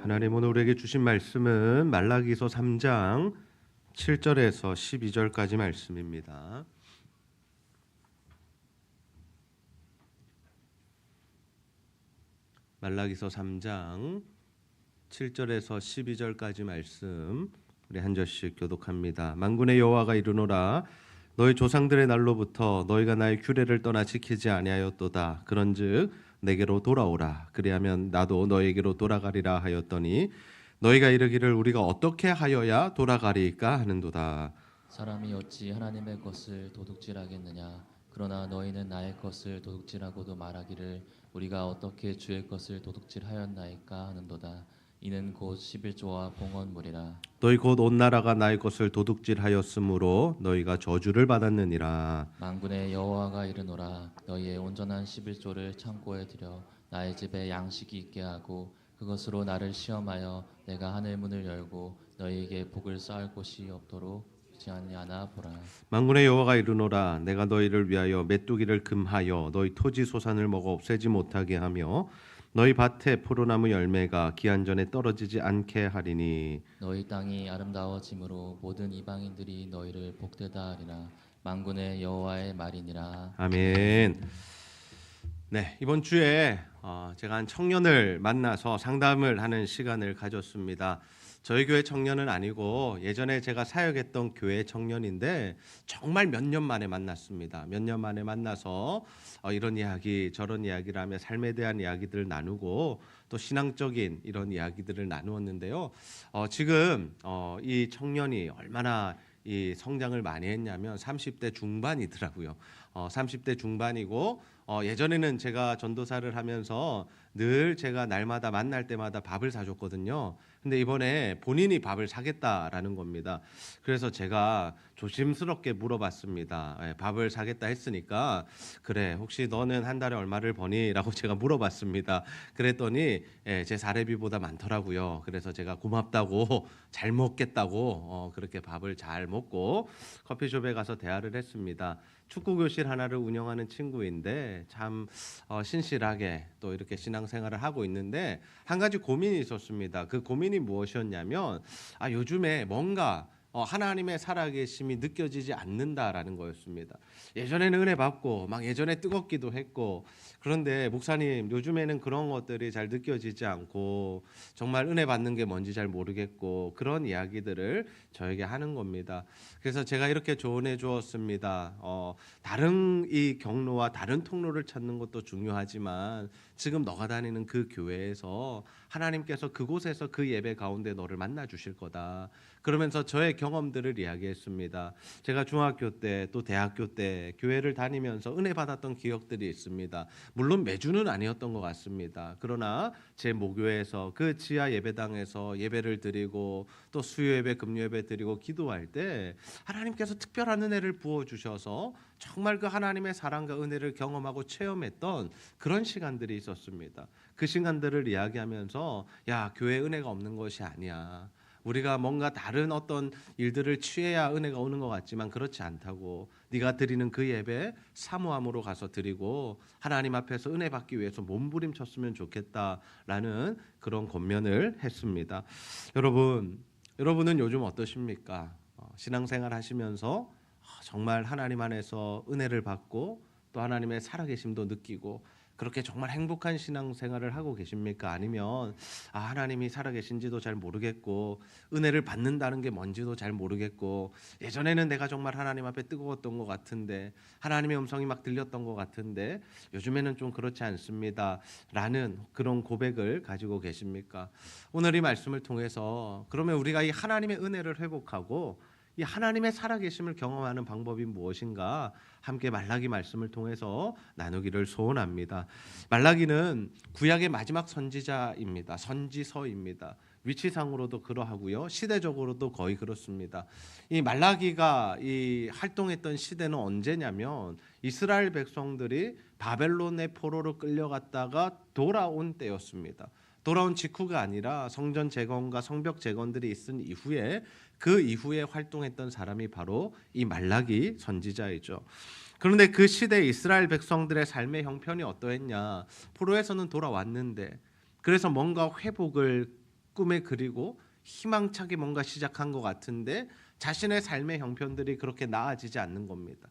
하나님 오늘 우리에게 주신 말씀은 말라기서 3장 7절에서 12절까지 말씀입니다. 말라기서 3장 7절에서 12절까지 말씀 우리 한 절씩 교독합니다. 만군의 여호와가 이르노라 너희 조상들의 날로부터 너희가 나의 규례를 떠나 지키지 아니하였도다. 그런즉 내게로 돌아오라. 그리하면 나도 너에게로 돌아가리라 하였더니 너희가 이르기를 우리가 어떻게 하여야 돌아가리까 하는도다. 사람이 어찌 하나님의 것을 도둑질하겠느냐. 그러나 너희는 나의 것을 도둑질하고도 말하기를 우리가 어떻게 주의 것을 도둑질하였나이까 하는도다. 이는 곧 11조와 봉헌물이라. 너희 곧 온 나라가 나의 것을 도둑질하였으므로 너희가 저주를 받았느니라. 만군의 여호와가 이르노라. 너희의 온전한 11조를 창고에 들여 나의 집에 양식이 있게 하고 그것으로 나를 시험하여 내가 하늘 문을 열고 너희에게 복을 쌓을 곳이 없도록 하지 아니하나 보라. 만군의 여호와가 이르노라 내가 너희를 위하여 메뚜기를 금하여 너희 토지 소산을 먹어 없애지 못하게 하며 너희 밭에 포도나무 열매가 기한 전에 떨어지지 않게 하리니 너희 땅이 아름다워짐으로 모든 이방인들이 너희를 복되다 하리라. 만군의 여호와의 말이니라. 아멘. 네, 이번 주에 제가 한 청년을 만나서 상담을 하는 시간을 가졌습니다. 저희 교회 청년은 아니고 예전에 제가 사역했던 교회 청년인데 정말 몇 년 만에 만났습니다. 몇 년 만에 만나서 이런 이야기 저런 이야기를 하며 삶에 대한 이야기들을 나누고 또 신앙적인 이런 이야기들을 나누었는데요. 지금 이 청년이 얼마나 이 성장을 많이 했냐면 30대 중반이더라고요. 30대 중반이고 예전에는 제가 전도사를 하면서 늘 제가 날마다 만날 때마다 밥을 사줬거든요. 근데 이번에 본인이 밥을 사겠다라는 겁니다. 그래서 제가 조심스럽게 물어봤습니다. 밥을 사겠다 했으니까 그래 혹시 너는 한 달에 얼마를 버니? 라고 제가 물어봤습니다. 그랬더니 제 사례비보다 많더라고요. 그래서 제가 고맙다고 잘 먹겠다고 그렇게 밥을 잘 먹고 커피숍에 가서 대화를 했습니다. 축구 교실 하나를 운영하는 친구인데 참 신실하게 또 이렇게 신앙생활을 하고 있는데 한 가지 고민이 있었습니다. 그 고민이 무엇이었냐면 요즘에 뭔가 하나님의 살아계심이 느껴지지 않는다라는 거였습니다. 예전에는 은혜 받고 막 예전에 뜨겁기도 했고 그런데 목사님 요즘에는 그런 것들이 잘 느껴지지 않고 정말 은혜 받는 게 뭔지 잘 모르겠고 그런 이야기들을 저에게 하는 겁니다. 그래서 제가 이렇게 조언해 주었습니다. 다른 이 경로와 다른 통로를 찾는 것도 중요하지만 지금 너가 다니는 그 교회에서 하나님께서 그곳에서 그 예배 가운데 너를 만나 주실 거다. 그러면서 저의 경험들을 이야기했습니다. 제가 중학교 때 또 대학교 때 교회를 다니면서 은혜 받았던 기억들이 있습니다. 물론 매주는 아니었던 것 같습니다. 그러나 제 모교에서 그 지하 예배당에서 예배를 드리고 또 수요 예배, 금요 예배 드리고 기도할 때 하나님께서 특별한 은혜를 부어 주셔서 정말 그 하나님의 사랑과 은혜를 경험하고 체험했던 그런 시간들이 있었습니다. 그 시간들을 이야기하면서 야, 교회 은혜가 없는 것이 아니야. 우리가 뭔가 다른 어떤 일들을 취해야 은혜가 오는 것 같지만 그렇지 않다고 네가 드리는 그 예배 사모함으로 가서 드리고 하나님 앞에서 은혜 받기 위해서 몸부림쳤으면 좋겠다라는 그런 권면을 했습니다. 여러분은 요즘 어떠십니까? 신앙생활 하시면서 정말 하나님 안에서 은혜를 받고 또 하나님의 살아계심도 느끼고 그렇게 정말 행복한 신앙생활을 하고 계십니까? 아니면 하나님이 살아계신지도 잘 모르겠고 은혜를 받는다는 게 뭔지도 잘 모르겠고 예전에는 내가 정말 하나님 앞에 뜨거웠던 것 같은데 하나님의 음성이 막 들렸던 것 같은데 요즘에는 좀 그렇지 않습니다 라는 그런 고백을 가지고 계십니까? 오늘 이 말씀을 통해서 그러면 우리가 이 하나님의 은혜를 회복하고 이 하나님의 살아계심을 경험하는 방법이 무엇인가 함께 말라기 말씀을 통해서 나누기를 소원합니다. 말라기는 구약의 마지막 선지자입니다. 선지서입니다. 위치상으로도 그러하고요. 시대적으로도 거의 그렇습니다. 이 말라기가 이 활동했던 시대는 언제냐면 이스라엘 백성들이 바벨론의 포로로 끌려갔다가 돌아온 때였습니다. 돌아온 직후가 아니라 성전 재건과 성벽 재건들이 있은 이후에 그 이후에 활동했던 사람이 바로 이 말라기 선지자이죠. 그런데 그 시대 이스라엘 백성들의 삶의 형편이 어떠했냐? 포로에서는 돌아왔는데 그래서 뭔가 회복을 꿈에 그리고 희망차게 뭔가 시작한 것 같은데 자신의 삶의 형편들이 그렇게 나아지지 않는 겁니다.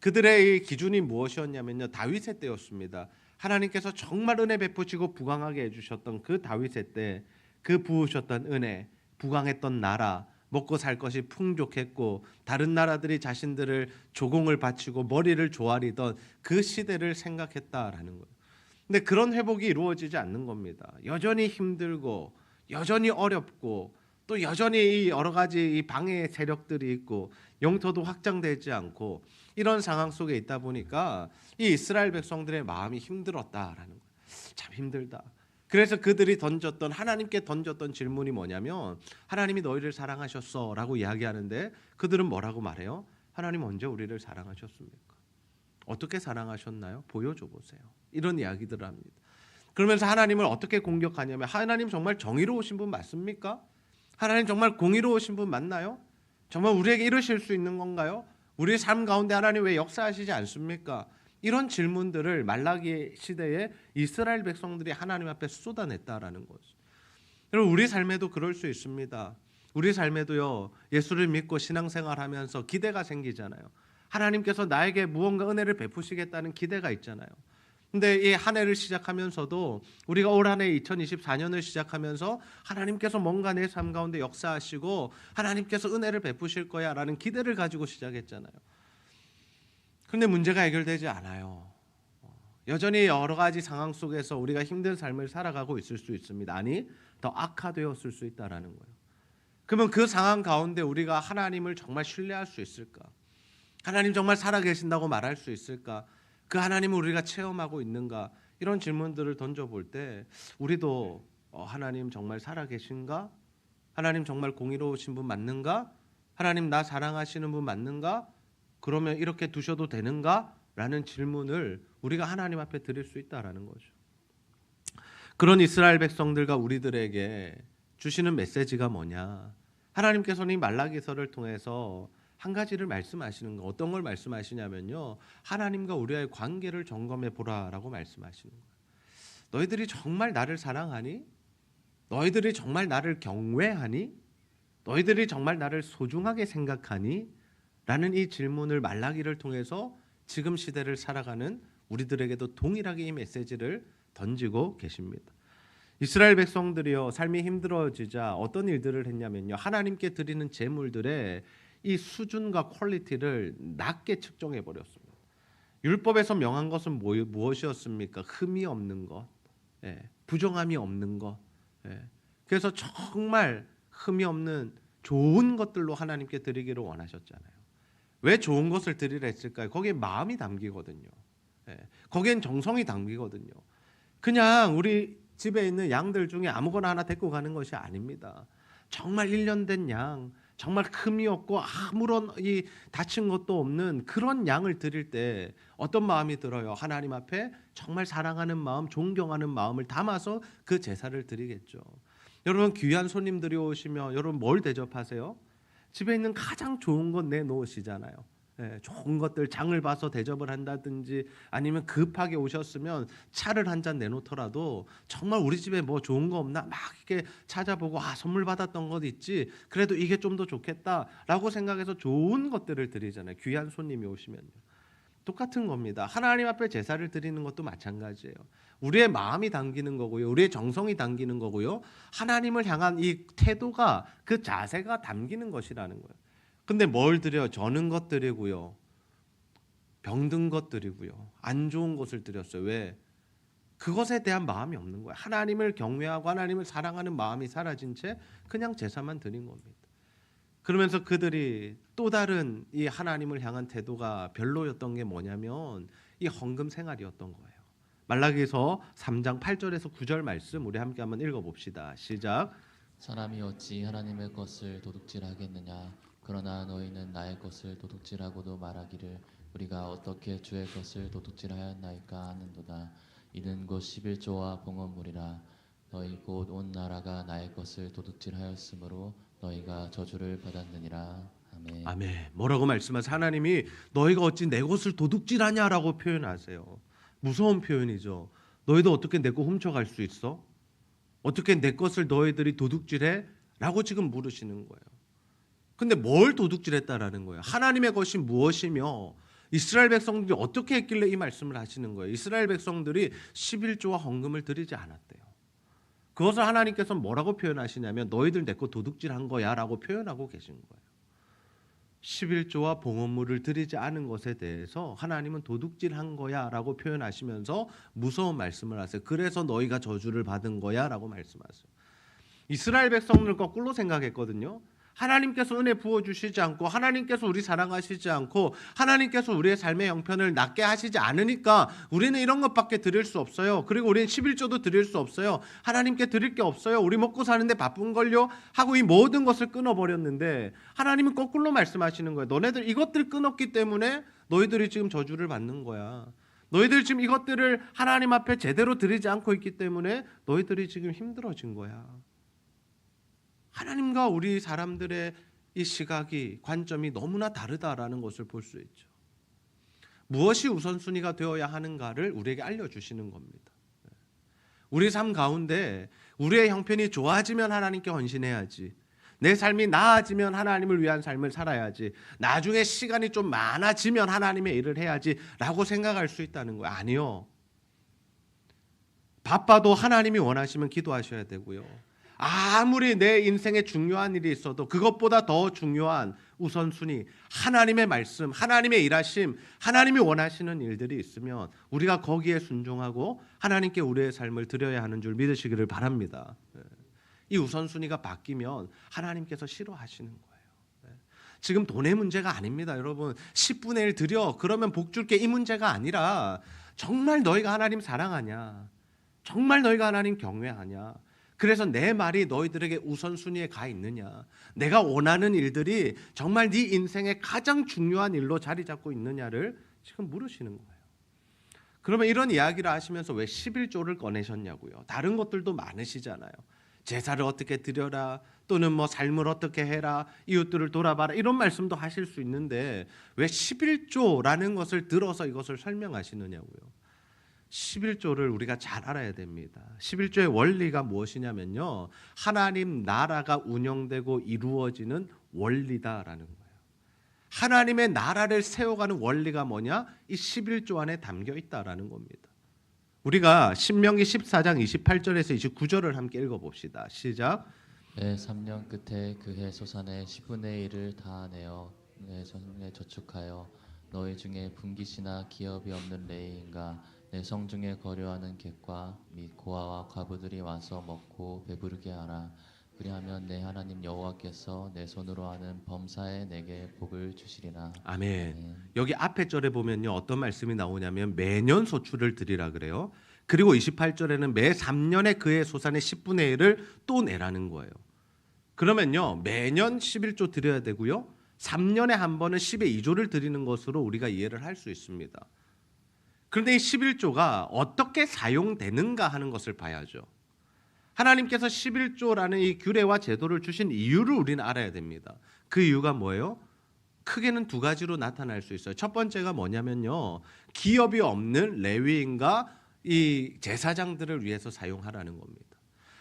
그들의 이 기준이 무엇이었냐면요, 다윗의 때였습니다. 하나님께서 정말 은혜 베푸시고 부강하게 해주셨던 그 다윗의 때, 그 부으셨던 은혜, 부강했던 나라, 먹고 살 것이 풍족했고 다른 나라들이 자신들을 조공을 바치고 머리를 조아리던 그 시대를 생각했다라는 거예요. 근데 그런 회복이 이루어지지 않는 겁니다. 여전히 힘들고 여전히 어렵고 또 여전히 여러 가지 이 방해 세력들이 있고 영토도 확장되지 않고 이런 상황 속에 있다 보니까 이 이스라엘 백성들의 마음이 힘들었다라는 거예요. 참 힘들다. 그래서 그들이 하나님께 던졌던 질문이 뭐냐면 하나님이 너희를 사랑하셨어라고 이야기하는데 그들은 뭐라고 말해요? 하나님 언제 우리를 사랑하셨습니까? 어떻게 사랑하셨나요? 보여줘 보세요. 이런 이야기들을 합니다. 그러면서 하나님을 어떻게 공격하냐면 하나님 정말 정의로우신 분 맞습니까? 하나님 정말 공의로우신 분 맞나요? 정말 우리에게 이러실 수 있는 건가요? 우리 삶 가운데 하나님 왜 역사하시지 않습니까? 이런 질문들을 말라기 시대에 이스라엘 백성들이 하나님 앞에 쏟아냈다라는 거죠. 여러분 우리 삶에도 그럴 수 있습니다. 우리 삶에도요 예수를 믿고 신앙생활하면서 기대가 생기잖아요. 하나님께서 나에게 무언가 은혜를 베푸시겠다는 기대가 있잖아요. 근데 이 한 해를 시작하면서도 우리가 올 한 해 2024년을 시작하면서 하나님께서 뭔가 내 삶 가운데 역사하시고 하나님께서 은혜를 베푸실 거야라는 기대를 가지고 시작했잖아요. 그런데 문제가 해결되지 않아요. 여전히 여러 가지 상황 속에서 우리가 힘든 삶을 살아가고 있을 수 있습니다. 아니, 더 악화되었을 수 있다라는 거예요. 그러면 그 상황 가운데 우리가 하나님을 정말 신뢰할 수 있을까? 하나님 정말 살아계신다고 말할 수 있을까? 그 하나님을 우리가 체험하고 있는가? 이런 질문들을 던져볼 때 우리도 하나님 정말 살아계신가? 하나님 정말 공의로우신 분 맞는가? 하나님 나 사랑하시는 분 맞는가? 그러면 이렇게 두셔도 되는가? 라는 질문을 우리가 하나님 앞에 드릴 수 있다라는 거죠. 그런 이스라엘 백성들과 우리들에게 주시는 메시지가 뭐냐? 하나님께서는 이 말라기서를 통해서 한 가지를 말씀하시는 거, 어떤 걸 말씀하시냐면요, 하나님과 우리의 관계를 점검해 보라라고 말씀하시는 거예요. 너희들이 정말 나를 사랑하니? 너희들이 정말 나를 경외하니? 너희들이 정말 나를 소중하게 생각하니? 라는 이 질문을 말라기를 통해서 지금 시대를 살아가는 우리들에게도 동일하게 이 메시지를 던지고 계십니다. 이스라엘 백성들이요 삶이 힘들어지자 어떤 일들을 했냐면요, 하나님께 드리는 제물들의 이 수준과 퀄리티를 낮게 측정해 버렸습니다. 율법에서 명한 것은 무엇이었습니까? 흠이 없는 것, 부정함이 없는 것. 그래서 정말 흠이 없는 좋은 것들로 하나님께 드리기를 원하셨잖아요. 왜 좋은 것을 드리라 했을까요? 거기에 마음이 담기거든요. 거기엔 정성이 담기거든요. 그냥 우리 집에 있는 양들 중에 아무거나 하나 데리고 가는 것이 아닙니다. 정말 1년 된 양, 정말 흠이 없고 아무런 이 다친 것도 없는 그런 양을 드릴 때 어떤 마음이 들어요? 하나님 앞에 정말 사랑하는 마음, 존경하는 마음을 담아서 그 제사를 드리겠죠. 여러분 귀한 손님들이 오시면 여러분 뭘 대접하세요? 집에 있는 가장 좋은 것 내놓으시잖아요. 좋은 것들 장을 봐서 대접을 한다든지 아니면 급하게 오셨으면 차를 한 잔 내놓더라도 정말 우리 집에 뭐 좋은 거 없나 막 이렇게 찾아보고 선물 받았던 것 있지 그래도 이게 좀 더 좋겠다라고 생각해서 좋은 것들을 드리잖아요. 귀한 손님이 오시면요. 똑같은 겁니다. 하나님 앞에 제사를 드리는 것도 마찬가지예요. 우리의 마음이 담기는 거고요. 우리의 정성이 담기는 거고요. 하나님을 향한 이 태도가 그 자세가 담기는 것이라는 거예요. 근데 뭘 드려요? 저는 것 드리고요. 병든 것 드리고요. 안 좋은 것을 드렸어요. 왜? 그것에 대한 마음이 없는 거예요. 하나님을 경외하고 하나님을 사랑하는 마음이 사라진 채 그냥 제사만 드린 겁니다. 그러면서 그들이 또 다른 이 하나님을 향한 태도가 별로였던 게 뭐냐면 이 헌금 생활이었던 거예요. 말라기서 3장 8절에서 9절 말씀 우리 함께 한번 읽어봅시다. 시작. 사람이 어찌 하나님의 것을 도둑질하겠느냐? 그러나 너희는 나의 것을 도둑질하고도 말하기를 우리가 어떻게 주의 것을 도둑질하였나이까 하는도다. 이는 곧 11조와 봉헌물이라. 너희 곧 온 나라가 나의 것을 도둑질하였으므로 너희가 저주를 받았느니라. 아멘. 아멘. 뭐라고 말씀하세요? 하나님이 너희가 어찌 내 것을 도둑질하냐라고 표현하세요. 무서운 표현이죠. 너희도 어떻게 내 거 훔쳐갈 수 있어? 어떻게 내 것을 너희들이 도둑질해? 라고 지금 물으시는 거예요. 근데 뭘 도둑질했다라는 거예요? 하나님의 것이 무엇이며 이스라엘 백성들이 어떻게 했길래 이 말씀을 하시는 거예요? 이스라엘 백성들이 11조와 헌금을 드리지 않았대요. 그것을 하나님께서 뭐라고 표현하시냐면 너희들 내 거 도둑질한 거야 라고 표현하고 계신 거예요. 11조와 봉헌물을 드리지 않은 것에 대해서 하나님은 도둑질한 거야 라고 표현하시면서 무서운 말씀을 하세요. 그래서 너희가 저주를 받은 거야 라고 말씀하세요. 이스라엘 백성들 거꾸로 생각했거든요. 하나님께서 은혜 부어주시지 않고 하나님께서 우리 사랑하시지 않고 하나님께서 우리의 삶의 형편을 낮게 하시지 않으니까 우리는 이런 것밖에 드릴 수 없어요. 그리고 우리는 11조도 드릴 수 없어요. 하나님께 드릴 게 없어요. 우리 먹고 사는데 바쁜걸요 하고 이 모든 것을 끊어버렸는데 하나님은 거꾸로 말씀하시는 거예요. 너네들 이것들 끊었기 때문에 너희들이 지금 저주를 받는 거야. 너희들 지금 이것들을 하나님 앞에 제대로 드리지 않고 있기 때문에 너희들이 지금 힘들어진 거야. 하나님과 우리 사람들의 이 시각이 관점이 너무나 다르다라는 것을 볼 수 있죠. 무엇이 우선순위가 되어야 하는가를 우리에게 알려주시는 겁니다. 우리 삶 가운데 우리의 형편이 좋아지면 하나님께 헌신해야지. 내 삶이 나아지면 하나님을 위한 삶을 살아야지. 나중에 시간이 좀 많아지면 하나님의 일을 해야지 라고 생각할 수 있다는 거예요. 아니요. 바빠도 하나님이 원하시면 기도하셔야 되고요. 아무리 내 인생에 중요한 일이 있어도 그것보다 더 중요한 우선순위, 하나님의 말씀, 하나님의 일하심, 하나님이 원하시는 일들이 있으면 우리가 거기에 순종하고 하나님께 우리의 삶을 드려야 하는 줄 믿으시기를 바랍니다. 이 우선순위가 바뀌면 하나님께서 싫어하시는 거예요. 지금 돈의 문제가 아닙니다. 여러분 10분의 1 드려 그러면 복 줄게 이 문제가 아니라 정말 너희가 하나님 사랑하냐, 정말 너희가 하나님 경외하냐, 그래서 내 말이 너희들에게 우선순위에 가 있느냐, 내가 원하는 일들이 정말 네 인생의 가장 중요한 일로 자리 잡고 있느냐를 지금 물으시는 거예요. 그러면 이런 이야기를 하시면서 왜 11조를 꺼내셨냐고요. 다른 것들도 많으시잖아요. 제사를 어떻게 드려라, 또는 뭐 삶을 어떻게 해라, 이웃들을 돌아봐라, 이런 말씀도 하실 수 있는데 왜 11조라는 것을 들어서 이것을 설명하시느냐고요. 11조를 우리가 잘 알아야 됩니다. 11조의 원리가 무엇이냐면요, 하나님 나라가 운영되고 이루어지는 원리다라는 거예요. 하나님의 나라를 세워가는 원리가 뭐냐? 이 11조 안에 담겨 있다라는 겁니다. 우리가 신명기 14장 28절에서 29절을 함께 읽어봅시다. 시작. 내 3년 끝에 그 해 소산의 10분의 1을 다 내어 내 전에 저축하여 너희 중에 분깃이나 기업이 없는 레위인과 내 성중에 거류하는 객과 및 고아와 과부들이 와서 먹고 배부르게 하라. 그리하면 내 하나님 여호와께서 내 손으로 하는 범사에 내게 복을 주시리라. 아멘. 여기 앞에 절에 보면요, 어떤 말씀이 나오냐면 매년 소출을 드리라 그래요. 그리고 28절에는 매 3년에 그의 소산의 10분의 1을 또 내라는 거예요. 그러면요, 매년 11조 드려야 되고요, 3년에 한 번은 10의 2조를 드리는 것으로 우리가 이해를 할 수 있습니다. 그런데 이 11조가 어떻게 사용되는가 하는 것을 봐야죠. 하나님께서 11조라는 이 규례와 제도를 주신 이유를 우리는 알아야 됩니다. 그 이유가 뭐예요? 크게는 두 가지로 나타날 수 있어요. 첫 번째가 뭐냐면요, 기업이 없는 레위인과 이 제사장들을 위해서 사용하라는 겁니다.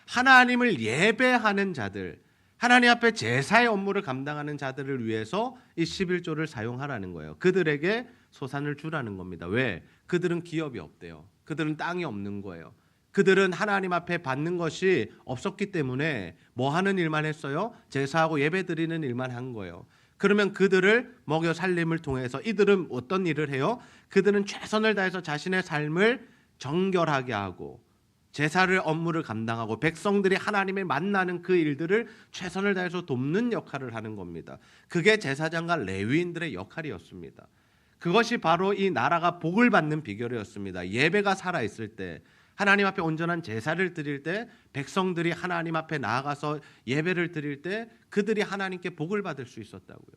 하나님을 예배하는 자들, 하나님 앞에 제사의 업무를 감당하는 자들을 위해서 이 11조를 사용하라는 거예요. 그들에게 소산을 주라는 겁니다. 왜? 그들은 기업이 없대요. 그들은 땅이 없는 거예요. 그들은 하나님 앞에 받는 것이 없었기 때문에 뭐 하는 일만 했어요? 제사하고 예배 드리는 일만 한 거예요. 그러면 그들을 먹여 살림을 통해서 이들은 어떤 일을 해요? 그들은 최선을 다해서 자신의 삶을 정결하게 하고 제사를 업무를 감당하고 백성들이 하나님을 만나는 그 일들을 최선을 다해서 돕는 역할을 하는 겁니다. 그게 제사장과 레위인들의 역할이었습니다. 그것이 바로 이 나라가 복을 받는 비결이었습니다. 예배가 살아있을 때, 하나님 앞에 온전한 제사를 드릴 때, 백성들이 하나님 앞에 나아가서 예배를 드릴 때 그들이 하나님께 복을 받을 수 있었다고요.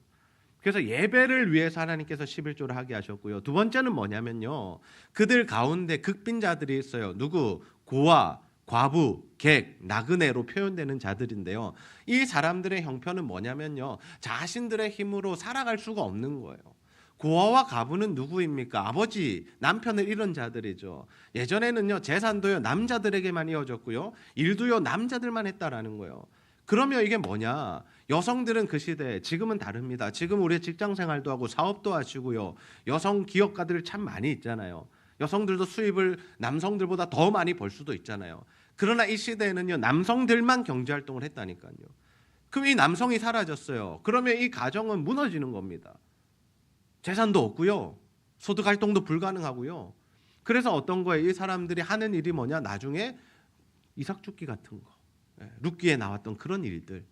그래서 예배를 위해서 하나님께서 11조를 하게 하셨고요. 두 번째는 뭐냐면요, 그들 가운데 극빈자들이 있어요. 누구? 고아, 과부, 객, 나그네로 표현되는 자들인데요. 이 사람들의 형편은 뭐냐면요, 자신들의 힘으로 살아갈 수가 없는 거예요. 고아와 과부는 누구입니까? 아버지, 남편을 잃은 자들이죠. 예전에는요, 재산도요 남자들에게만 이어졌고요, 일도요 남자들만 했다라는 거예요. 그러면 이게 뭐냐? 여성들은 그 시대, 지금은 다릅니다. 지금 우리 직장 생활도 하고 사업도 하시고요, 여성 기업가들 참 많이 있잖아요. 여성들도 수입을 남성들보다 더 많이 벌 수도 있잖아요. 그러나 이 시대에는요, 남성들만 경제활동을 했다니까요. 그럼 이 남성이 사라졌어요. 그러면 이 가정은 무너지는 겁니다. 재산도 없고요, 소득 활동도 불가능하고요. 그래서 어떤 거예요? 이 사람들이 하는 일이 뭐냐? 나중에 이삭죽기 같은 거, 룻기에 나왔던 그런 일들,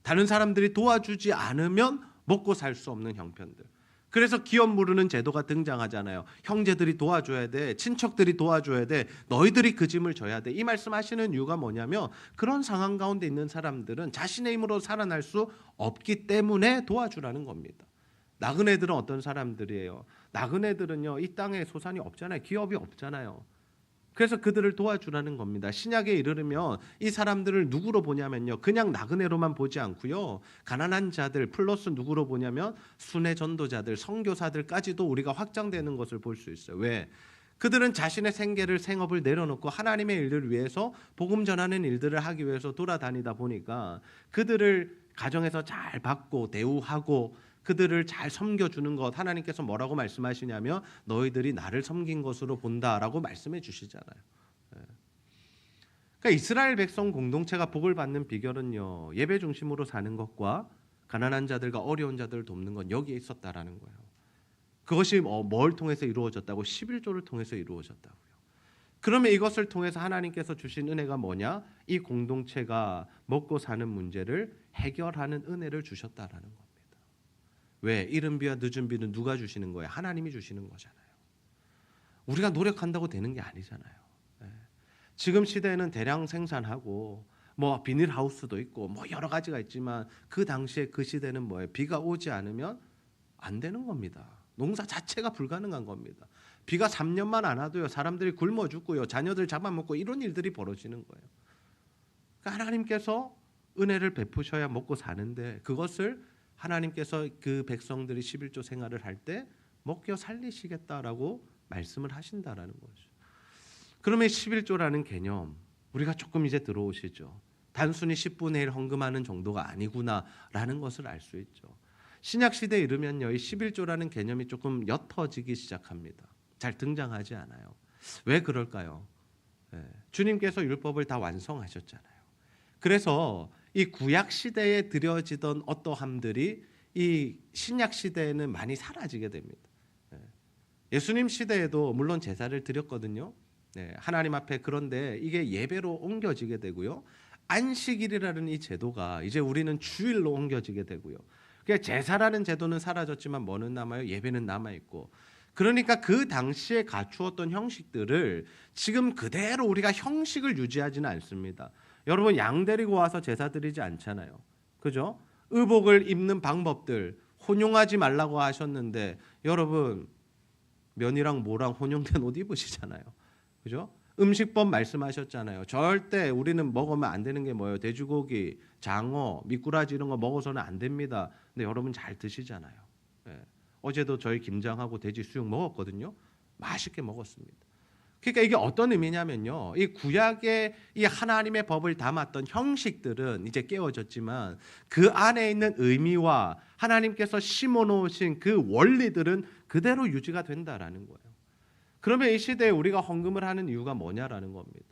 다른 사람들이 도와주지 않으면 먹고 살 수 없는 형편들. 그래서 기업 무르는 제도가 등장하잖아요. 형제들이 도와줘야 돼, 친척들이 도와줘야 돼, 너희들이 그 짐을 져야 돼. 이 말씀하시는 이유가 뭐냐면, 그런 상황 가운데 있는 사람들은 자신의 힘으로 살아날 수 없기 때문에 도와주라는 겁니다. 나그네들은 어떤 사람들이에요? 나그네들은요, 이 땅에 소산이 없잖아요. 기업이 없잖아요. 그래서 그들을 도와주라는 겁니다. 신약에 이르르면 이 사람들을 누구로 보냐면요, 그냥 나그네로만 보지 않고요, 가난한 자들 플러스 누구로 보냐면 순회 전도자들, 선교사들까지도 우리가 확장되는 것을 볼 수 있어요. 왜? 그들은 자신의 생계를, 생업을 내려놓고 하나님의 일들을 위해서, 복음 전하는 일들을 하기 위해서 돌아다니다 보니까 그들을 가정에서 잘 받고 대우하고 그들을 잘 섬겨주는 것, 하나님께서 뭐라고 말씀하시냐면 너희들이 나를 섬긴 것으로 본다라고 말씀해 주시잖아요. 그러니까 이스라엘 백성 공동체가 복을 받는 비결은요, 예배 중심으로 사는 것과 가난한 자들과 어려운 자들을 돕는 건 여기에 있었다라는 거예요. 그것이 뭘 통해서 이루어졌다고? 11조를 통해서 이루어졌다고요. 그러면 이것을 통해서 하나님께서 주신 은혜가 뭐냐? 이 공동체가 먹고 사는 문제를 해결하는 은혜를 주셨다라는 겁니다. 왜? 이른 비와 늦은 비는 누가 주시는 거예요? 하나님이 주시는 거잖아요. 우리가 노력한다고 되는 게 아니잖아요. 지금 시대에는 대량 생산하고 뭐 비닐하우스도 있고 뭐 여러 가지가 있지만, 그 당시에 그 시대는 뭐예요? 비가 오지 않으면 안 되는 겁니다. 농사 자체가 불가능한 겁니다. 비가 3년만 안 와도요, 사람들이 굶어 죽고요, 자녀들 잡아먹고 이런 일들이 벌어지는 거예요. 그러니까 하나님께서 은혜를 베푸셔야 먹고 사는데, 그것을 하나님께서 그 백성들이 11조 생활을 할 때 먹여 살리시겠다라고 말씀을 하신다라는 거죠. 그러면 11조라는 개념, 우리가 조금 이제 들어오시죠. 단순히 10분의 1 헌금하는 정도가 아니구나라는 것을 알 수 있죠. 신약 시대에 이르면요, 이 11조라는 개념이 조금 옅어지기 시작합니다. 잘 등장하지 않아요. 왜 그럴까요? 주님께서 율법을 다 완성하셨잖아요. 그래서 이 구약 시대에 드려지던 어떠함들이 이 신약 시대에는 많이 사라지게 됩니다. 예수님 시대에도 물론 제사를 드렸거든요. 하나님 앞에. 그런데 이게 예배로 옮겨지게 되고요, 안식일이라는 이 제도가 이제 우리는 주일로 옮겨지게 되고요. 그러니까 제사라는 제도는 사라졌지만 뭐는 남아요? 예배는 남아 있고. 그러니까 그 당시에 갖추었던 형식들을 지금 그대로 우리가 형식을 유지하지는 않습니다. 여러분, 양 데리고 와서 제사 드리지 않잖아요. 그죠? 의복을 입는 방법들, 혼용하지 말라고 하셨는데 여러분, 면이랑 모랑 혼용된 옷 입으시잖아요. 그죠? 음식법 말씀하셨잖아요. 절대 우리는 먹으면 안 되는 게 뭐예요? 돼지고기, 장어, 미꾸라지 이런 거 먹어서는 안 됩니다. 근데 여러분 잘 드시잖아요. 어제도 저희 김장하고 돼지 수육 먹었거든요. 맛있게 먹었습니다. 그러니까 이게 어떤 의미냐면요, 이 구약의 이 하나님의 법을 담았던 형식들은 이제 깨어졌지만 그 안에 있는 의미와 하나님께서 심어놓으신 그 원리들은 그대로 유지가 된다라는 거예요. 그러면 이 시대에 우리가 헌금을 하는 이유가 뭐냐라는 겁니다.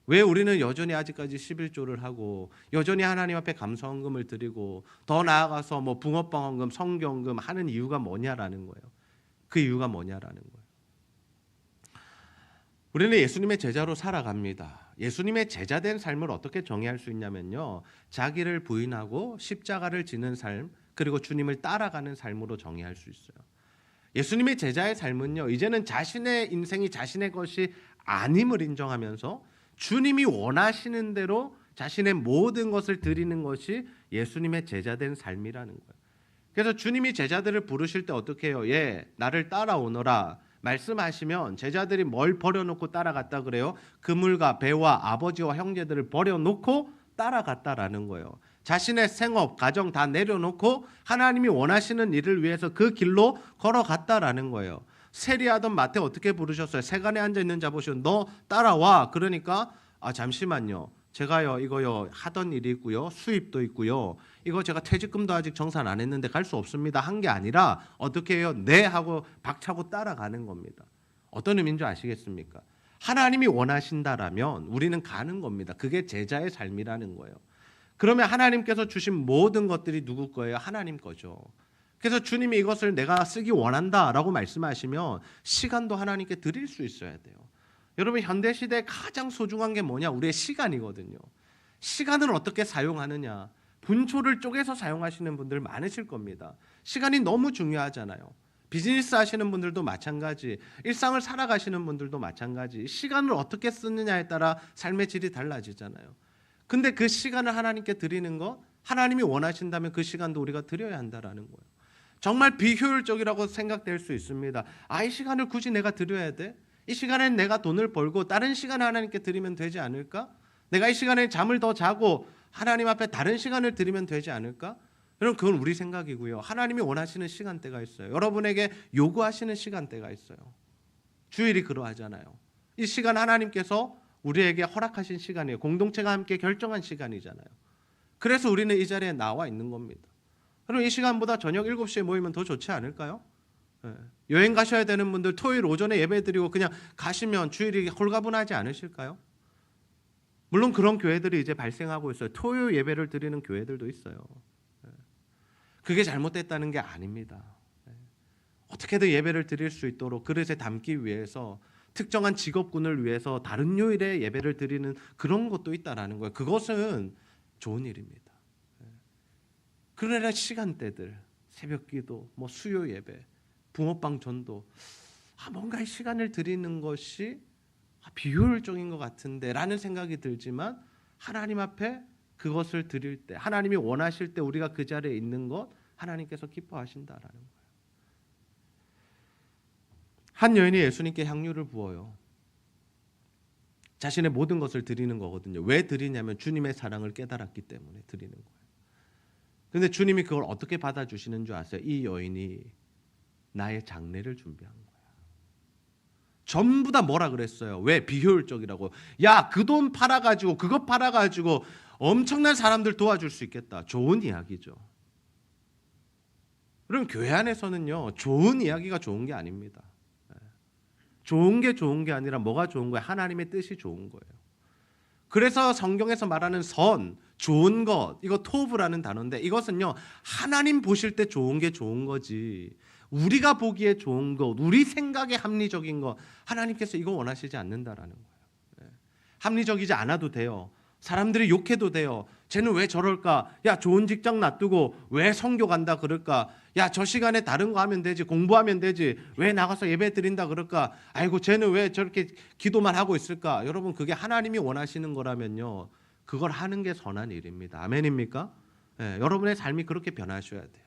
왜 우리는 여전히 아직까지 11조를 하고 여전히 하나님 앞에 감사헌금을 드리고 더 나아가서 뭐 붕어빵 헌금, 성경금 하는 이유가 뭐냐라는 거예요. 그 이유가 뭐냐라는 거예요. 우리는 예수님의 제자로 살아갑니다. 예수님의 제자된 삶을 어떻게 정의할 수 있냐면요, 자기를 부인하고 십자가를 지는 삶, 그리고 주님을 따라가는 삶으로 정의할 수 있어요. 예수님의 제자의 삶은요, 이제는 자신의 인생이 자신의 것이 아님을 인정하면서 주님이 원하시는 대로 자신의 모든 것을 드리는 것이 예수님의 제자된 삶이라는 거예요. 그래서 주님이 제자들을 부르실 때 어떻게 해요? 나를 따라오너라 말씀하시면 제자들이 뭘 버려놓고 따라갔다 그래요? 그물과 배와 아버지와 형제들을 버려놓고 따라갔다라는 거예요. 자신의 생업, 가정 다 내려놓고 하나님이 원하시는 일을 위해서 그 길로 걸어갔다라는 거예요. 세리하던 마태 어떻게 부르셨어요? 세간에 앉아있는 자 보시고 너 따라와. 그러니까 잠시만요. 제가요 이거요 하던 일이 있고요. 수입도 있고요. 이거 제가 퇴직금도 아직 정산 안 했는데 갈 수 없습니다. 한 게 아니라 어떻게 해요? 네 하고 박차고 따라가는 겁니다. 어떤 의미인 줄 아시겠습니까? 하나님이 원하신다라면 우리는 가는 겁니다. 그게 제자의 삶이라는 거예요. 그러면 하나님께서 주신 모든 것들이 누구 거예요? 하나님 거죠. 그래서 주님이 이것을 내가 쓰기 원한다라고 말씀하시면 시간도 하나님께 드릴 수 있어야 돼요. 여러분 현대 시대에 가장 소중한 게 뭐냐? 우리의 시간이거든요. 시간을 어떻게 사용하느냐? 분초를 쪼개서 사용하시는 분들 많으실 겁니다. 시간이 너무 중요하잖아요. 비즈니스 하시는 분들도 마찬가지, 일상을 살아가시는 분들도 마찬가지. 시간을 어떻게 쓰느냐에 따라 삶의 질이 달라지잖아요. 근데 그 시간을 하나님께 드리는 것, 하나님이 원하신다면 그 시간도 우리가 드려야 한다라는 거예요. 정말 비효율적이라고 생각될 수 있습니다. 이 시간을 굳이 내가 드려야 돼? 이 시간엔 내가 돈을 벌고 다른 시간을 하나님께 드리면 되지 않을까? 내가 이 시간에 잠을 더 자고 하나님 앞에 다른 시간을 드리면 되지 않을까? 여러분 그건 우리 생각이고요. 하나님이 원하시는 시간대가 있어요. 여러분에게 요구하시는 시간대가 있어요. 주일이 그러하잖아요. 이 시간 하나님께서 우리에게 허락하신 시간이에요. 공동체가 함께 결정한 시간이잖아요. 그래서 우리는 이 자리에 나와 있는 겁니다. 그럼 이 시간보다 저녁 7시에 모이면 더 좋지 않을까요? 여행 가셔야 되는 분들 토요일 오전에 예배 드리고 그냥 가시면 주일이 홀가분하지 않으실까요? 물론 그런 교회들이 이제 발생하고 있어요. 토요일 예배를 드리는 교회들도 있어요. 그게 잘못됐다는 게 아닙니다. 어떻게든 예배를 드릴 수 있도록 그릇에 담기 위해서 특정한 직업군을 위해서 다른 요일에 예배를 드리는 그런 것도 있다라는 거예요. 그것은 좋은 일입니다. 그러나 시간대들, 새벽기도, 수요 예배, 붕어빵 전도, 뭔가 시간을 드리는 것이 비효율적인 것 같은데라는 생각이 들지만 하나님 앞에 그것을 드릴 때, 하나님이 원하실 때 우리가 그 자리에 있는 것 하나님께서 기뻐하신다라는 거예요. 한 여인이 예수님께 향유를 부어요. 자신의 모든 것을 드리는 거거든요. 왜 드리냐면 주님의 사랑을 깨달았기 때문에 드리는 거예요. 그런데 주님이 그걸 어떻게 받아주시는 줄 아세요? 이 여인이 나의 장례를 준비한 거야. 전부 다 뭐라 그랬어요? 왜? 비효율적이라고. 야, 그 돈 팔아가지고 그거 팔아가지고 엄청난 사람들 도와줄 수 있겠다. 좋은 이야기죠. 그럼 교회 안에서는요, 좋은 이야기가 좋은 게 아닙니다. 좋은 게 아니라 뭐가 좋은 거예요? 하나님의 뜻이 좋은 거예요. 그래서 성경에서 말하는 선, 좋은 것, 이거 토브라는 단어인데 이것은요, 하나님 보실 때 좋은 게 좋은 거지, 우리가 보기에 좋은 것, 우리 생각에 합리적인 것, 하나님께서 이거 원하시지 않는다라는 거예요. 합리적이지 않아도 돼요. 사람들이 욕해도 돼요. 쟤는 왜 저럴까? 야, 좋은 직장 놔두고 왜 선교 간다 그럴까? 야, 저 시간에 다른 거 하면 되지, 공부하면 되지, 왜 나가서 예배 드린다 그럴까? 아이고, 쟤는 왜 저렇게 기도만 하고 있을까? 여러분, 그게 하나님이 원하시는 거라면요, 그걸 하는 게 선한 일입니다. 아멘입니까? 여러분의 삶이 그렇게 변하셔야 돼요.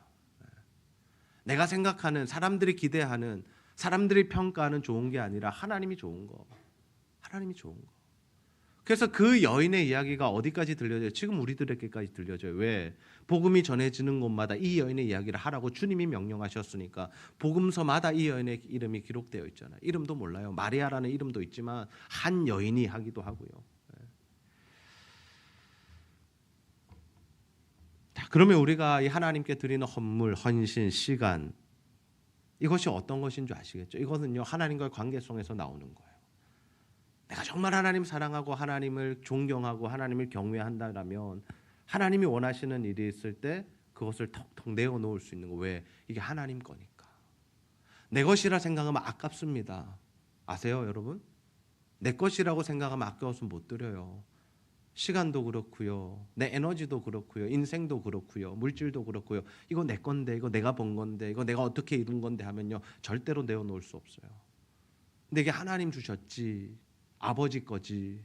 내가 생각하는, 사람들이 기대하는, 사람들이 평가하는 좋은 게 아니라 하나님이 좋은 거, 하나님이 좋은 거. 그래서 그 여인의 이야기가 어디까지 들려져요? 지금 우리들에게까지 들려져요. 왜? 복음이 전해지는 곳마다 이 여인의 이야기를 하라고 주님이 명령하셨으니까 복음서마다 이 여인의 이름이 기록되어 있잖아요. 이름도 몰라요. 마리아라는 이름도 있지만 한 여인이 하기도 하고요. 자, 그러면 우리가 이 하나님께 드리는 헌물, 헌신, 시간, 이것이 어떤 것인 줄 아시겠죠? 이거는요, 하나님과의 관계성에서 나오는 거예요. 내가 정말 하나님 사랑하고 하나님을 존경하고 하나님을 경외한다면 하나님이 원하시는 일이 있을 때 그것을 턱턱 내어놓을 수 있는 거. 왜? 이게 하나님 거니까. 내 것이라 생각하면 아깝습니다. 아세요, 여러분? 내 것이라고 생각하면 아까워서 못 드려요. 시간도 그렇고요, 내 에너지도 그렇고요, 인생도 그렇고요, 물질도 그렇고요. 이거 내 건데, 이거 내가 번 건데, 이거 내가 어떻게 이룬 건데 하면요, 절대로 내어놓을 수 없어요. 근데 이게 하나님 주셨지, 아버지 거지,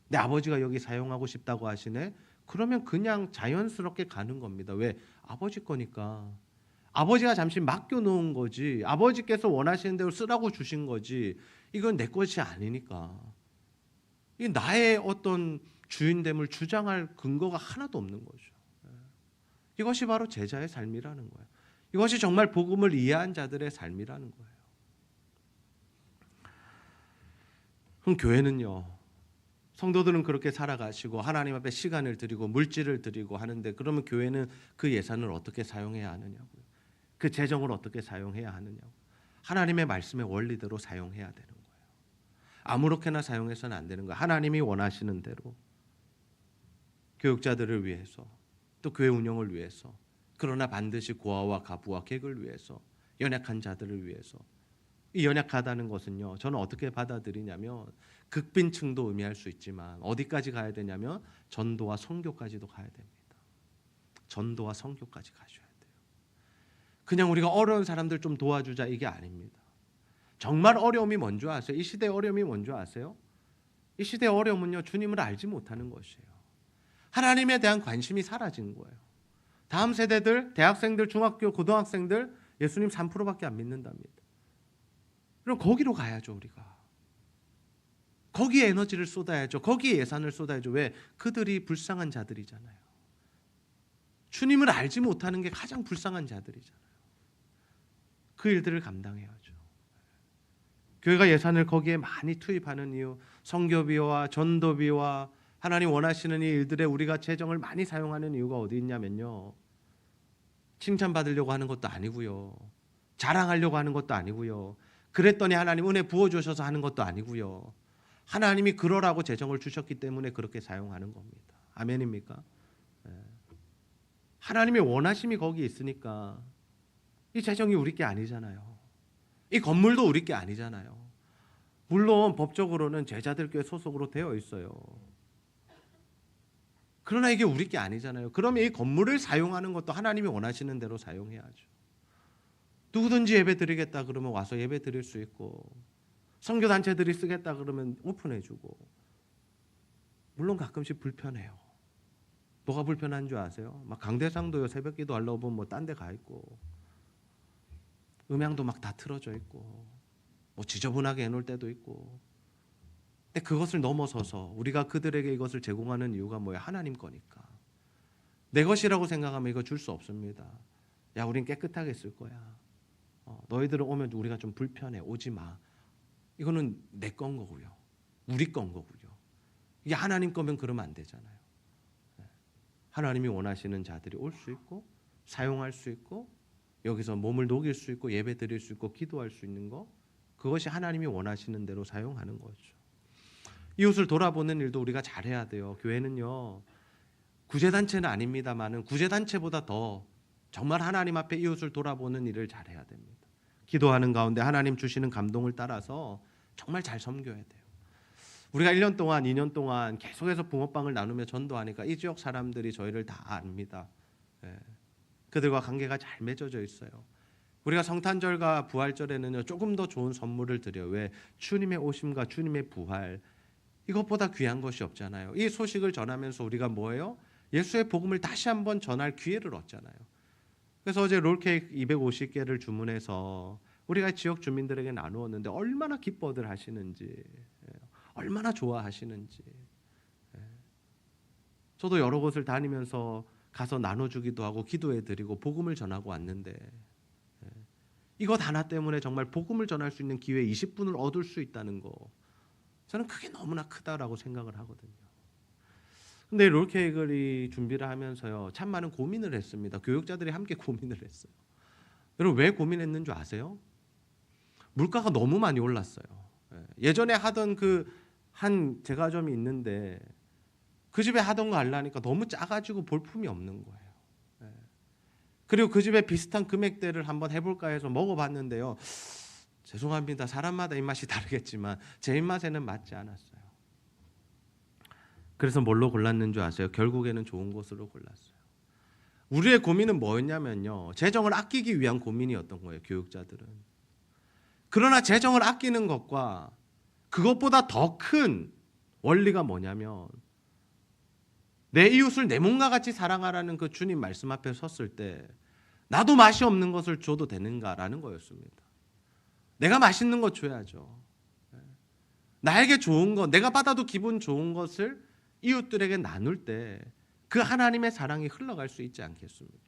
내 아버지가 여기 사용하고 싶다고 하시네? 그러면 그냥 자연스럽게 가는 겁니다. 왜? 아버지 거니까. 아버지가 잠시 맡겨놓은 거지, 아버지께서 원하시는 대로 쓰라고 주신 거지, 이건 내 것이 아니니까. 이게 나의 어떤 주인됨을 주장할 근거가 하나도 없는 거죠. 이것이 바로 제자의 삶이라는 거예요. 이것이 정말 복음을 이해한 자들의 삶이라는 거예요. 그럼 교회는요, 성도들은 그렇게 살아가시고 하나님 앞에 시간을 드리고 물질을 드리고 하는데, 그러면 교회는 그 예산을 어떻게 사용해야 하느냐고요. 그 재정을 어떻게 사용해야 하느냐고. 하나님의 말씀의 원리대로 사용해야 되는 거예요. 아무렇게나 사용해서는 안 되는 거예요. 하나님이 원하시는 대로 교육자들을 위해서, 또 교회 운영을 위해서, 그러나 반드시 고아와 가부와 객을 위해서, 연약한 자들을 위해서. 이 연약하다는 것은요, 저는 어떻게 받아들이냐면 극빈층도 의미할 수 있지만 어디까지 가야 되냐면 전도와 선교까지도 가야 됩니다. 전도와 선교까지 가셔야 돼요. 그냥 우리가 어려운 사람들 좀 도와주자 이게 아닙니다. 정말 어려움이 뭔지 아세요? 이 시대의 어려움이 뭔지 아세요? 이 시대의 어려움은요, 주님을 알지 못하는 것이에요. 하나님에 대한 관심이 사라진 거예요. 다음 세대들, 대학생들, 중학교, 고등학생들 예수님 3%밖에 안 믿는답니다. 그럼 거기로 가야죠, 우리가. 거기에 에너지를 쏟아야죠. 거기에 예산을 쏟아야죠. 왜? 그들이 불쌍한 자들이잖아요. 주님을 알지 못하는 게 가장 불쌍한 자들이잖아요. 그 일들을 감당해야죠. 교회가 예산을 거기에 많이 투입하는 이유, 선교비와 전도비와 하나님 원하시는 이 일들에 우리가 재정을 많이 사용하는 이유가 어디 있냐면요, 칭찬받으려고 하는 것도 아니고요, 자랑하려고 하는 것도 아니고요, 그랬더니 하나님 은혜 부어주셔서 하는 것도 아니고요, 하나님이 그러라고 재정을 주셨기 때문에 그렇게 사용하는 겁니다. 아멘입니까? 하나님의 원하심이 거기 있으니까. 이 재정이 우리 게 아니잖아요. 이 건물도 우리 게 아니잖아요. 물론 법적으로는 제자들교회 소속으로 되어 있어요. 그러나 이게 우리 게 아니잖아요. 그러면 이 건물을 사용하는 것도 하나님이 원하시는 대로 사용해야죠. 누구든지 예배 드리겠다 그러면 와서 예배 드릴 수 있고, 선교단체들이 쓰겠다 그러면 오픈해주고. 물론 가끔씩 불편해요. 뭐가 불편한 줄 아세요? 막 강대상도요, 새벽기도 하려고 보면 뭐 딴 데 가 있고, 음향도 막 다 틀어져 있고, 뭐 지저분하게 해놓을 때도 있고. 근데 그것을 넘어서서 우리가 그들에게 이것을 제공하는 이유가 뭐예요? 하나님 거니까. 내 것이라고 생각하면 이거 줄 수 없습니다. 야, 우린 깨끗하게 쓸 거야. 너희들은 오면 우리가 좀 불편해. 오지 마. 이거는 내 건 거고요. 우리 건 거고요. 이게 하나님 거면 그러면 안 되잖아요. 하나님이 원하시는 자들이 올 수 있고, 사용할 수 있고, 여기서 몸을 녹일 수 있고, 예배 드릴 수 있고, 기도할 수 있는 거, 그것이 하나님이 원하시는 대로 사용하는 거죠. 이웃을 돌아보는 일도 우리가 잘해야 돼요. 교회는요, 구제단체는 아닙니다만은 구제단체보다 더 정말 하나님 앞에 이웃을 돌아보는 일을 잘해야 됩니다. 기도하는 가운데 하나님 주시는 감동을 따라서 정말 잘 섬겨야 돼요. 우리가 1년 동안 2년 동안 계속해서 붕어빵을 나누며 전도하니까 이 지역 사람들이 저희를 다 압니다. 그들과 관계가 잘 맺어져 있어요. 우리가 성탄절과 부활절에는요, 조금 더 좋은 선물을 드려요. 왜? 주님의 오심과 주님의 부활, 이것보다 귀한 것이 없잖아요. 이 소식을 전하면서 우리가 뭐예요? 예수의 복음을 다시 한번 전할 기회를 얻잖아요. 그래서 어제 롤케이크 250개를 주문해서 우리가 지역 주민들에게 나누었는데 얼마나 기뻐들 하시는지, 얼마나 좋아하시는지. 저도 여러 곳을 다니면서 가서 나눠주기도 하고 기도해드리고 복음을 전하고 왔는데, 이것 하나 때문에 정말 복음을 전할 수 있는 기회 20분을 얻을 수 있다는 거, 저는 그게 너무나 크다라고 생각을 하거든요. 근데 롤케이크를 준비를 하면서요, 참 많은 고민을 했습니다. 교육자들이 함께 고민을 했어요. 여러분, 왜 고민했는 줄 아세요? 물가가 너무 많이 올랐어요. 예전에 하던 그 한 제과점이 있는데 그 집에 하던 거 하려니까 너무 짜가지고 볼품이 없는 거예요. 그리고 그 집에 비슷한 금액대를 한번 해볼까 해서 먹어봤는데요, 죄송합니다. 사람마다 입맛이 다르겠지만 제 입맛에는 맞지 않았어요. 그래서 뭘로 골랐는 줄 아세요? 결국에는 좋은 곳으로 골랐어요. 우리의 고민은 뭐였냐면요, 재정을 아끼기 위한 고민이었던 거예요, 교육자들은. 그러나 재정을 아끼는 것과 그것보다 더 큰 원리가 뭐냐면, 내 이웃을 내 몸과 같이 사랑하라는 그 주님 말씀 앞에 섰을 때 나도 맛이 없는 것을 줘도 되는가라는 거였습니다. 내가 맛있는 것 줘야죠. 나에게 좋은 것, 내가 받아도 기분 좋은 것을 이웃들에게 나눌 때 그 하나님의 사랑이 흘러갈 수 있지 않겠습니까?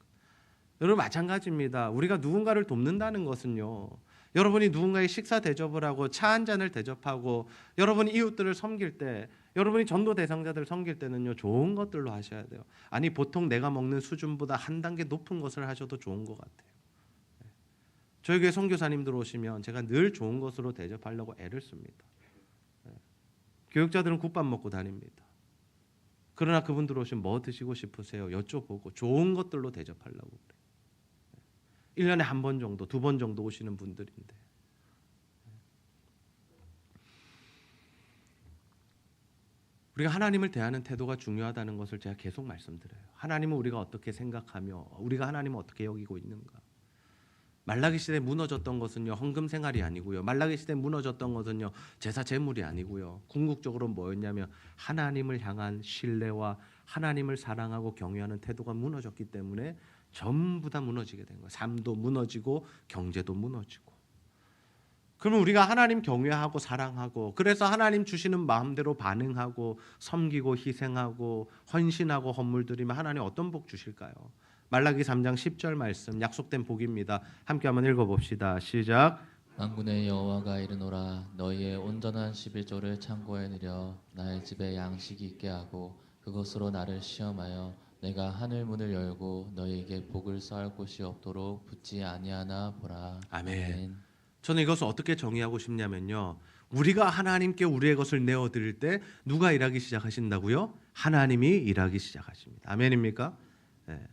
여러분 마찬가지입니다. 우리가 누군가를 돕는다는 것은요, 여러분이 누군가의 식사 대접을 하고 차 한 잔을 대접하고 여러분이 이웃들을 섬길 때, 여러분이 전도 대상자들 섬길 때는요, 좋은 것들로 하셔야 돼요. 아니 보통 내가 먹는 수준보다 한 단계 높은 것을 하셔도 좋은 것 같아요. 저희 교회 선교사님들 오시면 제가 늘 좋은 것으로 대접하려고 애를 씁니다. 교육자들은 국밥 먹고 다닙니다. 그러나 그분들 오시면 뭐 드시고 싶으세요? 여쭤보고 좋은 것들로 대접하려고 그래요. 1년에 한 번 정도, 2번 정도 오시는 분들인데, 우리가 하나님을 대하는 태도가 중요하다는 것을 제가 계속 말씀드려요. 하나님은 우리가 어떻게 생각하며 우리가 하나님을 어떻게 여기고 있는가. 말라기 시대에 무너졌던 것은요, 헌금 생활이 아니고요. 말라기 시대에 무너졌던 것은요, 제사 제물이 아니고요. 궁극적으로 뭐였냐면 하나님을 향한 신뢰와 하나님을 사랑하고 경외하는 태도가 무너졌기 때문에 전부 다 무너지게 된 거예요. 삶도 무너지고 경제도 무너지고. 그러면 우리가 하나님 경외하고 사랑하고, 그래서 하나님 주시는 마음대로 반응하고 섬기고 희생하고 헌신하고 헌물 드리면 하나님 어떤 복 주실까요? 말라기 3장 10절 말씀, 약속된 복입니다. 함께 한번 읽어봅시다. 시작. 만군의 여호와가 이르노라 너희의 온전한 11조를 창고에 들여 나의 집에 양식이 있게 하고 그것으로 나를 시험하여 내가 하늘 문을 열고 너희에게 복을 쌓을 곳이 없도록 붙지 아니하나 보라. 아멘. 저는 이것을 어떻게 정의하고 싶냐면요, 우리가 하나님께 우리의 것을 내어드릴 때 누가 일하기 시작하신다고요? 하나님이 일하기 시작하십니다. 아멘입니까? 네.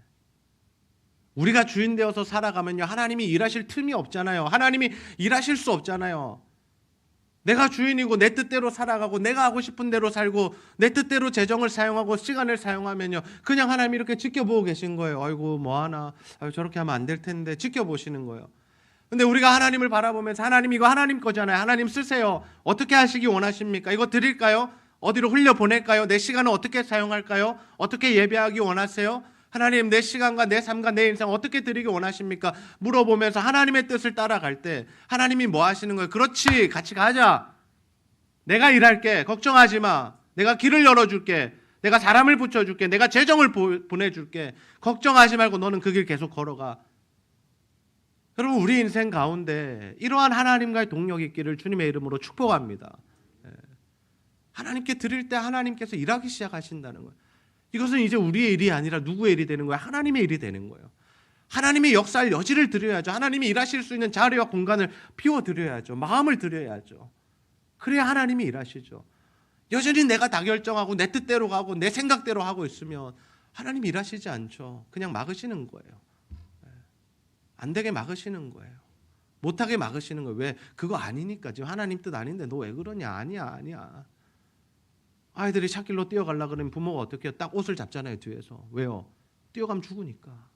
우리가 주인 되어서 살아가면요, 하나님이 일하실 틈이 없잖아요. 하나님이 일하실 수 없잖아요. 내가 주인이고 내 뜻대로 살아가고 내가 하고 싶은 대로 살고 내 뜻대로 재정을 사용하고 시간을 사용하면요, 그냥 하나님이 이렇게 지켜보고 계신 거예요. 아이고 뭐하나, 저렇게 하면 안 될 텐데 지켜보시는 거예요. 근데 우리가 하나님을 바라보면서 하나님 이거 하나님 거잖아요. 하나님 쓰세요. 어떻게 하시기 원하십니까? 이거 드릴까요? 어디로 흘려보낼까요? 내 시간을 어떻게 사용할까요? 어떻게 예배하기 원하세요? 하나님 내 시간과 내 삶과 내 인생 어떻게 드리기 원하십니까? 물어보면서 하나님의 뜻을 따라갈 때 하나님이 뭐 하시는 거예요? 그렇지, 같이 가자. 내가 일할게. 걱정하지 마. 내가 길을 열어줄게. 내가 사람을 붙여줄게. 내가 재정을 보내줄게. 걱정하지 말고 너는 그 길 계속 걸어가. 여러분 우리 인생 가운데 이러한 하나님과의 동력이 있기를 주님의 이름으로 축복합니다. 하나님께 드릴 때 하나님께서 일하기 시작하신다는 거예요. 이것은 이제 우리의 일이 아니라 누구의 일이 되는 거예요? 하나님의 일이 되는 거예요. 하나님의 역사할 여지를 드려야죠. 하나님이 일하실 수 있는 자리와 공간을 비워드려야죠. 마음을 드려야죠. 그래야 하나님이 일하시죠. 여전히 내가 다 결정하고 내 뜻대로 가고 내 생각대로 하고 있으면 하나님이 일하시지 않죠. 그냥 막으시는 거예요. 안 되게 막으시는 거예요. 못하게 막으시는 거예요. 왜? 그거 아니니까. 지금 하나님 뜻 아닌데 너 왜 그러냐? 아니야. 아이들이 찻길로 뛰어가려고 그러면 부모가 어떻게 해요? 딱 옷을 잡잖아요, 뒤에서. 왜요? 뛰어가면 죽으니까.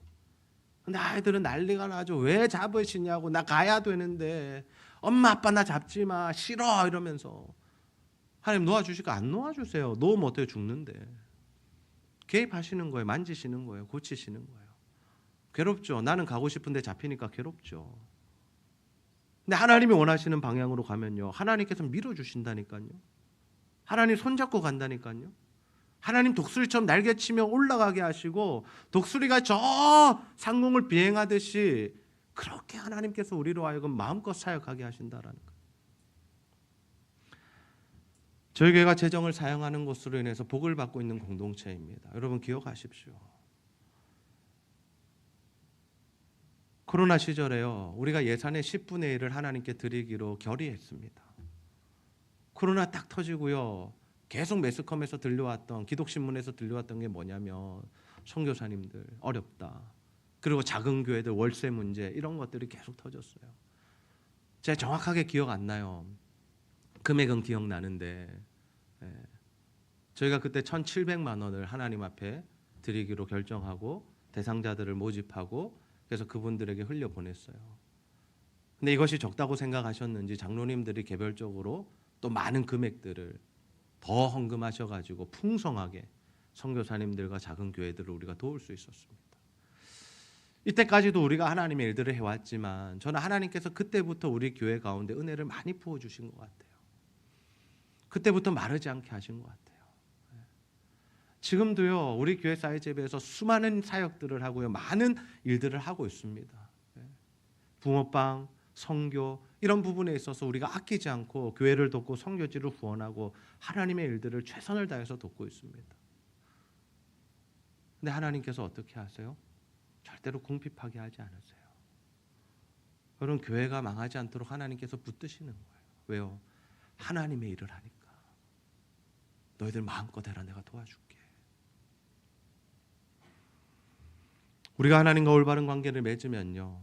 근데 아이들은 난리가 나죠. 왜 잡으시냐고. 나 가야 되는데. 엄마 아빠 나 잡지 마. 싫어 이러면서. 하나님 놓아주실까? 안 놓아주세요. 놓으면 어때요? 죽는데. 개입하시는 거예요. 만지시는 거예요. 고치시는 거예요. 괴롭죠. 나는 가고 싶은데 잡히니까 괴롭죠. 근데 하나님이 원하시는 방향으로 가면요, 하나님께서 밀어주신다니까요. 하나님 손잡고 간다니까요. 하나님 독수리처럼 날개치며 올라가게 하시고 독수리가 저 상공을 비행하듯이 그렇게 하나님께서 우리로 하여금 마음껏 사역하게 하신다라는 거예요. 저희 교회가 재정을 사용하는 것으로 인해서 복을 받고 있는 공동체입니다. 여러분 기억하십시오. 코로나 시절에요, 우리가 예산의 10분의 1을 하나님께 드리기로 결의했습니다. 코로나 딱 터지고요, 계속 매스컴에서 들려왔던, 기독신문에서 들려왔던 게 뭐냐면 선교사님들 어렵다. 그리고 작은 교회들 월세 문제, 이런 것들이 계속 터졌어요. 제가 정확하게 기억 안 나요. 금액은 기억나는데 저희가 그때 1,700만 원을 하나님 앞에 드리기로 결정하고 대상자들을 모집하고 그래서 그분들에게 흘려보냈어요. 근데 이것이 적다고 생각하셨는지 장로님들이 개별적으로 또 많은 금액들을 더 헌금하셔가지고 풍성하게 선교사님들과 작은 교회들을 우리가 도울 수 있었습니다. 이때까지도 우리가 하나님의 일들을 해왔지만 저는 하나님께서 그때부터 우리 교회 가운데 은혜를 많이 부어주신 것 같아요. 그때부터 마르지 않게 하신 것 같아요. 지금도요 우리 교회 사이즈에서 수많은 사역들을 하고요 많은 일들을 하고 있습니다. 붕어빵, 선교 이런 부분에 있어서 우리가 아끼지 않고 교회를 돕고 선교지를 후원하고 하나님의 일들을 최선을 다해서 돕고 있습니다. 근데 하나님께서 어떻게 하세요? 절대로 궁핍하게 하지 않으세요. 여러분 교회가 망하지 않도록 하나님께서 붙드시는 거예요. 왜요? 하나님의 일을 하니까. 너희들 마음껏 해라, 내가 도와줄게. 우리가 하나님과 올바른 관계를 맺으면요,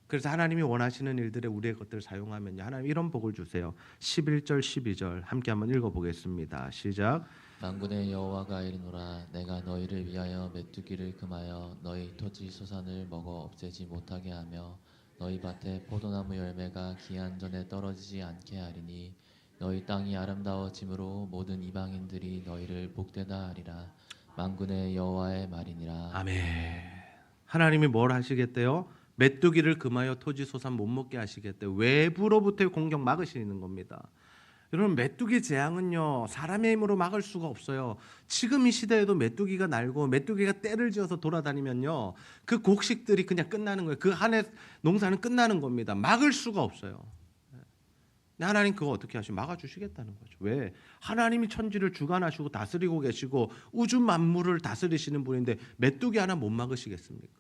그래서 하나님이 원하시는 일들에 우리의 것들을 사용하면요, 하나님 이런 복을 주세요. 11절 12절 함께 한번 읽어보겠습니다. 시작. 만군의 여호와가 이르노라 내가 너희를 위하여 메뚜기를 금하여 너희 토지 소산을 먹어 없애지 못하게 하며 너희 밭에 포도나무 열매가 기한 전에 떨어지지 않게 하리니 너희 땅이 아름다워짐으로 모든 이방인들이 너희를 복되다 하리라. 만군의 여호와의 말이니라. 아멘. 하나님이 뭘 하시겠대요? 메뚜기를 금하여 토지 소산 못 먹게 하시겠대요. 외부로부터의 공격 막으시는 겁니다. 여러분 메뚜기 재앙은요 사람의 힘으로 막을 수가 없어요. 지금 이 시대에도 메뚜기가 날고 메뚜기가 떼를 지어서 돌아다니면요 그 곡식들이 그냥 끝나는 거예요. 그 한 해 농사는 끝나는 겁니다. 막을 수가 없어요. 근데 하나님 그거 어떻게 하시면 막아주시겠다는 거죠. 왜? 하나님이 천지를 주관하시고 다스리고 계시고 우주 만물을 다스리시는 분인데 메뚜기 하나 못 막으시겠습니까?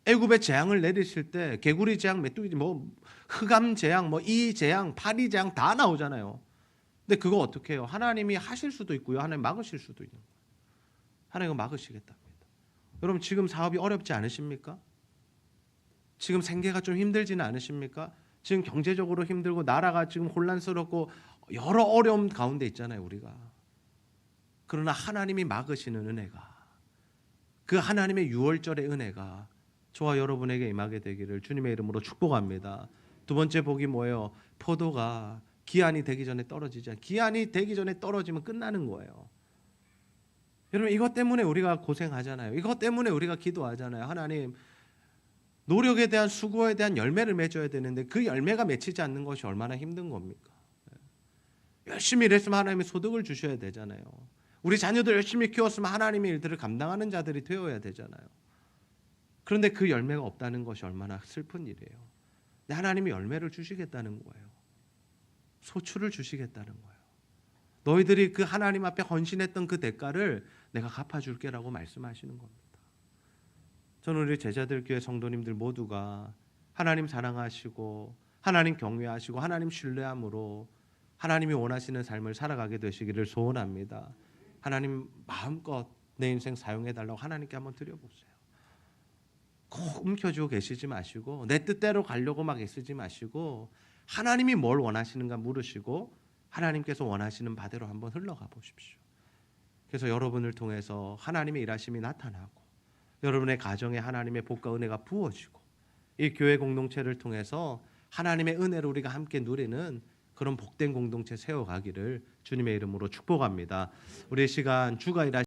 애굽의 재앙을 내리실 때 개구리 재앙, 메뚜기 뭐 흑암 재앙, 뭐 이 재앙, 파리 재앙 다 나오잖아요. 근데 그거 어떻게 해요? 하나님이 하실 수도 있고요, 하나님 막으실 수도 있는 거예요. 하나님 막으시겠답니다. 여러분 지금 사업이 어렵지 않으십니까? 지금 생계가 좀 힘들지는 않으십니까? 지금 경제적으로 힘들고 나라가 지금 혼란스럽고 여러 어려움 가운데 있잖아요, 우리가. 그러나 하나님이 막으시는 은혜가, 그 하나님의 유월절의 은혜가 저와 여러분에게 임하게 되기를 주님의 이름으로 축복합니다. 두 번째 복이 뭐예요? 포도가 기한이 되기 전에 떨어지지 않아요. 기한이 되기 전에 떨어지면 끝나는 거예요. 여러분 이것 때문에 우리가 고생하잖아요. 이것 때문에 우리가 기도하잖아요. 하나님, 노력에 대한 수고에 대한 열매를 맺어야 되는데 그 열매가 맺히지 않는 것이 얼마나 힘든 겁니까? 열심히 일했으면 하나님이 소득을 주셔야 되잖아요. 우리 자녀들 열심히 키웠으면 하나님의 일들을 감당하는 자들이 되어야 되잖아요. 그런데 그 열매가 없다는 것이 얼마나 슬픈 일이에요. 근데 하나님이 열매를 주시겠다는 거예요. 소출을 주시겠다는 거예요. 너희들이 그 하나님 앞에 헌신했던 그 대가를 내가 갚아줄게라고 말씀하시는 겁니다. 저는 우리 제자들 교회 성도님들 모두가 하나님 사랑하시고 하나님 경외하시고 하나님 신뢰함으로 하나님이 원하시는 삶을 살아가게 되시기를 소원합니다. 하나님 마음껏 내 인생 사용해달라고 하나님께 한번 드려보세요. 꼭 움켜쥐고 계시지 마시고 내 뜻대로 가려고 막 애쓰지 마시고 하나님이 뭘 원하시는가 물으시고 하나님께서 원하시는 바대로 한번 흘러가 보십시오. 그래서 여러분을 통해서 하나님의 일하심이 나타나고 여러분의 가정에 하나님의 복과 은혜가 부어지고 이 교회 공동체를 통해서 하나님의 은혜를 우리가 함께 누리는 그런 복된 공동체 세워가기를 주님의 이름으로 축복합니다. 우리의 시간 주가 일하시